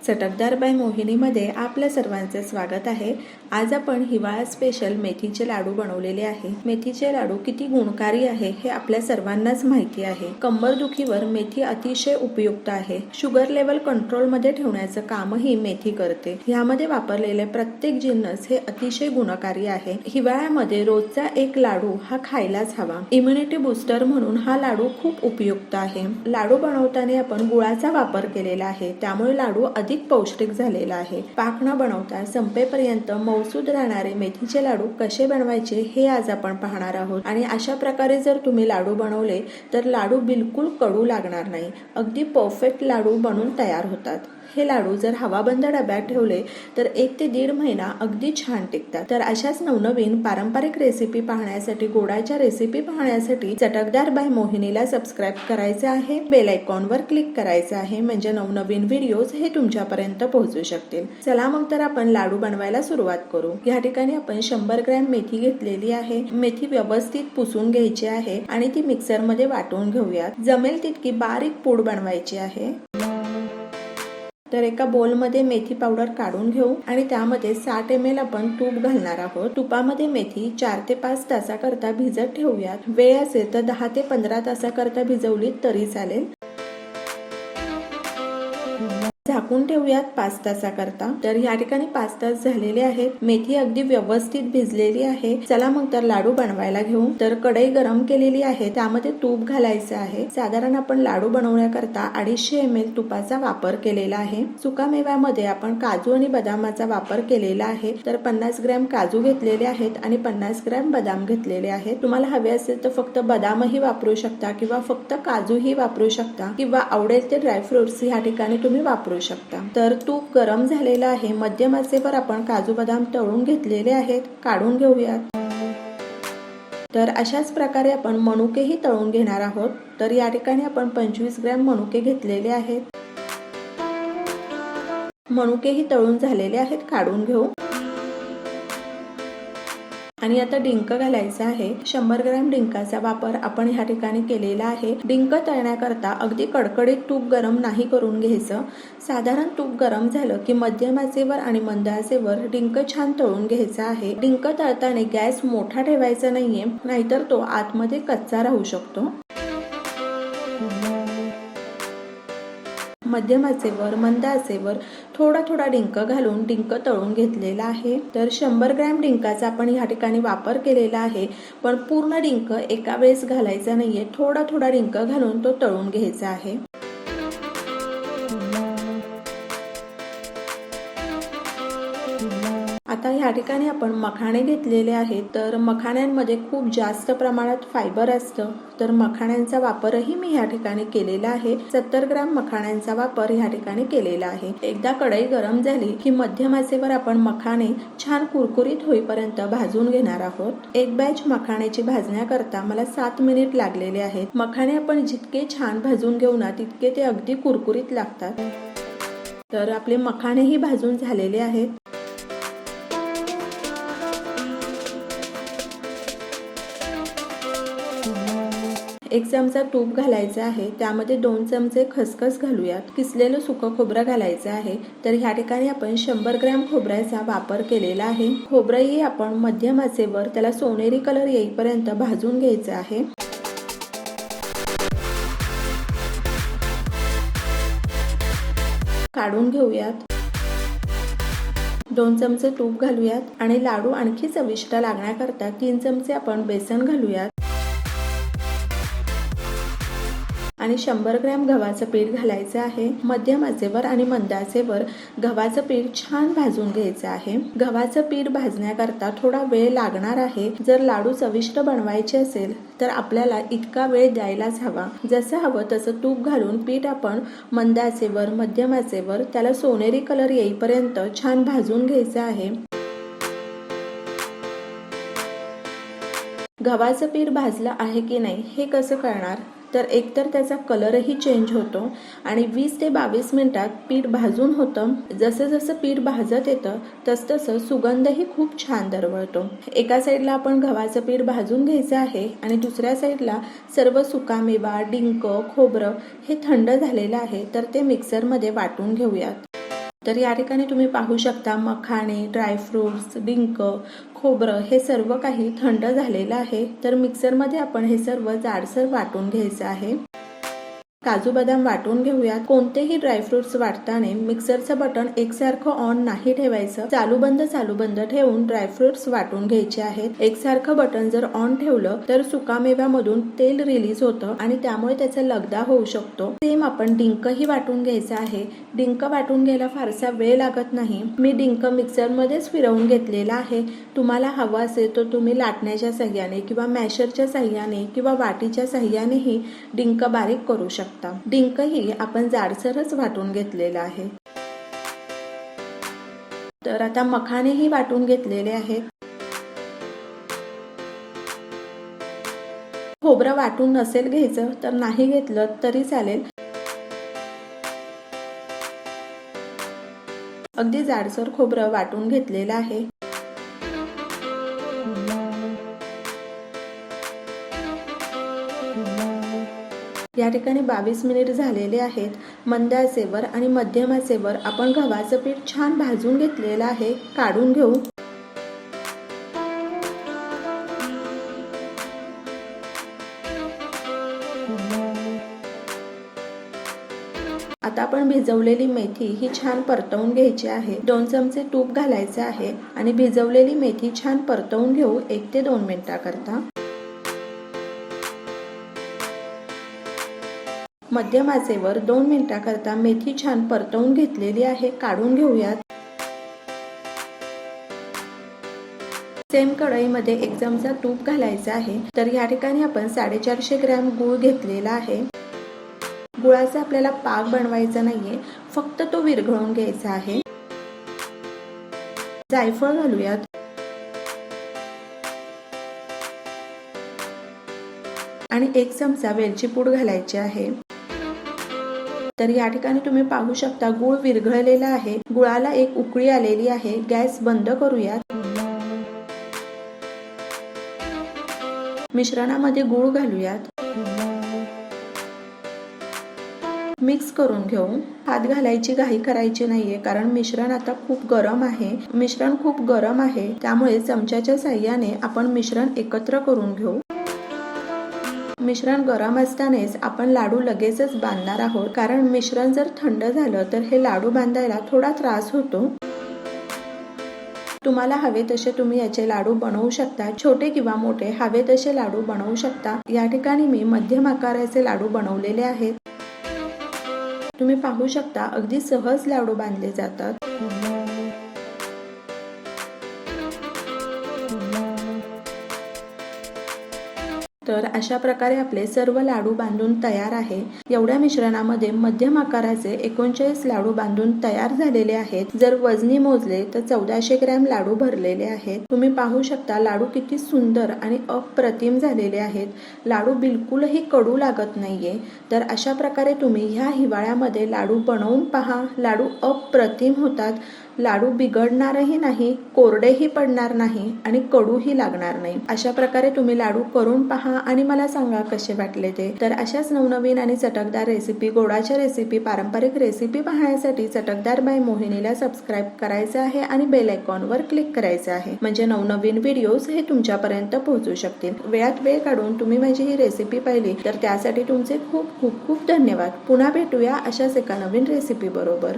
चटकदार बाय मोहिनीमध्ये आपल्या सर्वांचे स्वागत आहे। आज आपण हिवाळा स्पेशल मेथीचे लाडू बनवलेले आहे। मेथीचे लाडू किती गुणकारी आहे हे आपल्या सर्वांनाच माहिती आहे। कंबरदुखीवर मेथी अतिशय उपयुक्त आहे। शुगर लेवल कंट्रोल मध्ये ठेवण्याचं कामही मेथी करते। यामध्ये वापरलेले प्रत्येक जिन्नस हे अतिशय गुणकारी आहे। हिवाळ्यामध्ये रोजचा एक लाडू हा खायलाच हवा। इम्युनिटी बूस्टर म्हणून हा लाडू खूप उपयुक्त आहे। लाडू बनवताना आपण गुळाचा वापर केलेला आहे, त्यामुळे लाडू अधिक पौष्टिक झालेला आहे। पाक न बनवता संपेपर्यंत मौसूद राहणारे मेथीचे लाडू कसे बनवायचे हे आज आपण पाहणार आहोत। आणि अशा प्रकारे जर तुम्ही लाडू बनवले तर लाडू बिलकुल कडू लागणार नाही, अगदी परफेक्ट लाडू बनून तयार होतात। हे लाडू जर हवाबंद डब्यात ठेवले तर 1 ते 1.5 महिना अगदी छान टिकतात। तर अशाच नवनवीन पारंपरिक रेसिपी पाहण्यासाठी, गोडाच्या रेसिपी पाहण्यासाठी चटकदार बाय मोहिनीला सबस्क्राइब करायचे आहे, बेल आयकॉनवर क्लिक करायचे आहे, म्हणजे नवनवीन व्हिडिओज हे तुमच्यापर्यंत पोहोचू शकतील। चला मग तर आपण लाडू बनवायला सुरुवात करू। या ठिकाणी आपण 100 ग्रॅम मेथी घेतलेली आहे। मेथी व्यवस्थित पुसून घ्यायची आहे आणि ती मिक्सर मध्ये वाटून घेऊयात। जमेल तितकी बारीक पूड बनवायची आहे। तर एका बोल मध्ये मेथी पावडर काढून घेऊ आणि त्यामध्ये 60 ml आपण तूप घालणार आहोत। तुपामध्ये मेथी 4 ते 5 तासाकरता भिजत ठेवूयात। वेळ असेल तर 10 ते 15 तासाकरता भिजवली तरी चालेल। झाकून ठेवूयात 5 तासाकरता। तर या ठिकाणी 5 तास झालेले आहेत। मेथी अगदी व्यवस्थित भिजलेली आहे। चला मग तर लाडू बनवायला घेऊ। तर कढई गरम केलेली आहे, त्यामध्ये तूप घालायचं आहे। साधारण आपण लाडू बनवण्याकरता 250 ml तुपाचा वापर केलेला आहे। सुकामेव्यामध्ये आपण काजू आणि बदामाचा वापर केलेला आहे। तर 50 ग्रॅम काजू घेतलेले आहेत आणि 50 ग्रॅम बदाम घेतलेले आहेत। तुम्हाला हवे असेल तर फक्त बदामही वापरू शकता किंवा फक्त काजूही वापरू शकता, किंवा आवडेल ते ड्रायफ्रुट्स या ठिकाणी तुम्ही वापरू शकता। तर तूप गरम झालेला आहे। मध्यम आचेवर आपण काजू बदाम तळून घेतलेले आहेत, काढून घेऊयात। तर अशाच प्रकारे आपण मनुकेही तळून घेणार आहोत। तर या ठिकाणी आपण 25 ग्रॅम मनुके घेतलेले आहेत। मनुकेही तळून झालेले आहेत, काढून घेऊ। आणि आता डिंक घालायचा आहे। 100 ग्रॅम डिंकाचा वापर आपण ह्या ठिकाणी केलेला आहे। डिंक तळण्याकरता अगदी कडकडीत तूप गरम नाही करून घ्यायचं। साधारण तूप गरम झालं की मध्यम आचेवर आणि मंद आचेवर डिंक छान तळून घ्यायचा आहे। डिंक तळताना गॅस मोठा ठेवायचा नाहीये, नाहीतर तो आतमध्ये कच्चा राहू शकतो। मध्यम आचेवर, मंद आचेवर थोडा थोडा डिंक घालून डिंक तळून घेतलेला आहे। तर 100 ग्रॅम डिंकाचा आपण या ठिकाणी वापर केलेला आहे, पण पूर्ण डिंक एका वेळेस घालायचा नाहीये। थोडा थोडा डिंक घालून तो तळून घ्यायचा आहे। आता ह्या ठिकाणी आपण मखाणे घेतलेले आहेत। तर मखाण्यांमध्ये खूप जास्त प्रमाणात फायबर असतं, तर मखाण्यांचा वापरही मी ह्या ठिकाणी केलेला आहे। 70 ग्रॅम मखाण्यांचा वापर ह्या ठिकाणी केलेला आहे। एकदा कढई गरम झाली की मध्यम आचेवर आपण मखाणे छान कुरकुरीत होईपर्यंत भाजून घेणार आहोत। एक बॅच मखाण्याची भाजण्याकरता मला 7 मिनिट लागलेले आहेत। मखाणे आपण जितके छान भाजून घेऊ ना, तितके ते अगदी कुरकुरीत लागतात। तर आपले मखाणेही भाजून झालेले आहेत। एक चमचा तूप घालायचा आहे, त्यामध्ये 2 चमचे खसखस घालूयात। किसलेलं सुकं खोबरं घालायचं आहे। तर ह्या ठिकाणी आपण 100 ग्रॅम खोबऱ्याचा वापर केलेला आहे। खोबरंही आपण मध्यम आचेवर त्याला सोनेरी कलर येईपर्यंत भाजून घ्यायचं आहे। काढून घेऊयात। 2 चमचे तूप घालूयात आणि लाडू आणखी चविष्ट लागण्याकरता 3 चमचे आपण बेसन घालूयात आणि 100 ग्रॅम गव्हाचं पीठ घालायचं आहे। मध्यम आचेवर आणि मंद आचेवर गव्हाचं पीठ छान भाजून घ्यायचं आहे। गव्हाचं पीठ भाजण्याकरता थोडा वेळ लागणार आहे। जर लाडू चविष्ट बनवायचे असेल तर आपल्याला इतका वेळ द्यायलाच हवा। जसं हवं तसं तूप घालून पीठ आपण मंद आचेवर, मध्यम आचेवर त्याला सोनेरी कलर येईपर्यंत छान भाजून घ्यायचं आहे। गव्हाचं पीठ भाजलं आहे की नाही हे कसं कळणार? तर एकतर त्याचा कलरही चेंज होतो आणि 20 ते 22 मिनिटात पीठ भाजून होतं। जसं जसं पीठ भाजत येतं तसतसं सुगंधही खूप छान दरवळतो। एका साईडला आपण गव्हाचं पीठ भाजून घ्यायचं आहे आणि दुसऱ्या साईडला सर्व सुकामेवा, डिंक, खोबरं हे थंड झालेलं आहे, तर ते मिक्सरमध्ये वाटून घेऊयात। तर या ठिकाणी तुम्ही पाहू शकता मखाणे, ड्रायफ्रुट्स, डिंक, खोबरं हे सर्व काही थंड झालेलं आहे. तर मिक्सरमध्ये आपण हे सर्व जाडसर वाटून घ्यायचं आहे. काजू बदाम वाटून घेऊयात. कोणतेही ड्रायफ्रुट्स वाटताना मिक्सरचं बटन एकसारखं ऑन नाही ठेवायचं. चालू बंद ठेवून ड्रायफ्रुट्स वाटून घ्यायचे आहेत. एकसारखं बटन जर ऑन ठेवलं तर सुकामेव्यामधून तेल रिलीज होतं आणि त्यामुळे त्याचा लगदा होऊ शकतो. सेम आपण डिंकही वाटून घ्यायचा आहे. डिंक वाटून घ्यायला फारसा वेळ लागत नाही. मी डिंक मिक्सरमध्येच फिरवून घेतलेला आहे. तुम्हाला हवा असेल तर तुम्ही लाटण्याच्या साह्याने किंवा मॅशरच्या साह्याने किंवा वाटीच्या साह्यानेही डिंक बारीक करू शकता. डिंकही आपण जाडसरच वाटून घेतलेला आहे. तर आता मखानेही वाटून घेतलेले आहेत. खोबरं वाटून नसेल घ्यायचं तर नाही घेतलं तरी चालेल. अगदी जाडसर खोबरं वाटून घेतलेलं आहे. या ठिकाणी 22 मिनिट झालेले आहेत. मंद आचेवर आणि मध्यम आचेवर आपण गव्हाचं पीठ छान भाजून घेतलेलं आहे. काढून घेऊ. आता आपण भिजवलेली मेथी ही छान परतवून घ्यायची आहे. 2 चमचे तूप घालायचे आहे आणि भिजवलेली मेथी छान परतवून घेऊ 1 ते 2 मिनिटाकरता. मध्यम आचेवर 2 मिनिटाकरता मेथी छान परतवून घेतलेली आहे. काढून घेऊयात. सेम कढईमध्ये 1 चमचा तूप घालायचं आहे. तर या ठिकाणी आपण 450 ग्रॅम गूळ घेतलेला आहे. गुळाचा आपल्याला पाक बनवायचा नाहीये, फक्त तो विरघळून घ्यायचा आहे. जायफळ घालूयात. आणि 1 चमचा वेलची पूड घालायची आहे. तर या ठिकाणी तुम्ही पाहू शकता गूळ विरघळलेला आहे. गुळाला एक उकळी आलेली आहे. गॅस बंद करूयात. मिश्रणामध्ये गूळ घालूयात. मिक्स करून घेऊ. हात घालायची घाई करायची नाहीये, कारण मिश्रण आता खूप गरम आहे. त्यामुळे चमच्याच्या साह्याने आपण मिश्रण एकत्र करून घेऊ. मिश्रण गरम असतानाच आपण लाडू लगेचच बांधणार आहोत, कारण मिश्रण जर थंड झालं तर हे लाडू बांधायला थोडा त्रास होतो. तुम्हाला हवे तसे तुम्ही याचे लाडू बनवू शकता. छोटे किंवा मोठे हवे तसे लाडू बनवू शकता. या ठिकाणी मी मध्यम आकाराचे लाडू बनवलेले आहेत. तुम्ही पाहू शकता अगदी सहज लाडू बांधले जातात. तर अशा प्रकारे आपले सर्व लाडू बांधून तयार आहे. एवढ्या मिश्रणामध्ये मध्यम आकाराचे 39 लाडू बांधून तयार झालेले आहेत. जर वजनी मोजले तर 1400 ग्रॅम लाडू भरलेले आहेत. तुम्ही पाहू शकता लाडू किती सुंदर आणि अप्रतिम झालेले आहेत. लाडू बिलकुलही कडू लागत नाहीये. तर अशा प्रकारे तुम्ही ह्या हिवाळ्यामध्ये लाडू बनवून पहा. लाडू अप्रतिम होतात. लाडू बिघडणारही नाही, कोरडेही पडणार नाही आणि कडूही लागणार नाही. अशा प्रकारे तुम्ही लाडू करून पहा आणि मला सांगा कसे वाटले ते. तर अशाच नवनवीन आणि चटकदार रेसिपी, गोडाच्या रेसिपी, पारंपरिक रेसिपी पाहण्यासाठी चटकदार बाय मोहिनीला सबस्क्राईब करायचं आहे आणि बेल आयकॉनवर क्लिक करायचं आहे, म्हणजे नवनवीन व्हिडिओज हे तुमच्यापर्यंत पोहोचू शकतील. वेळात वेळ काढून तुम्ही माझी ही रेसिपी पाहिली तर त्यासाठी तुमचे खूप खूप खूप धन्यवाद. पुन्हा भेटूया अशाच एका नवीन रेसिपी बरोबर.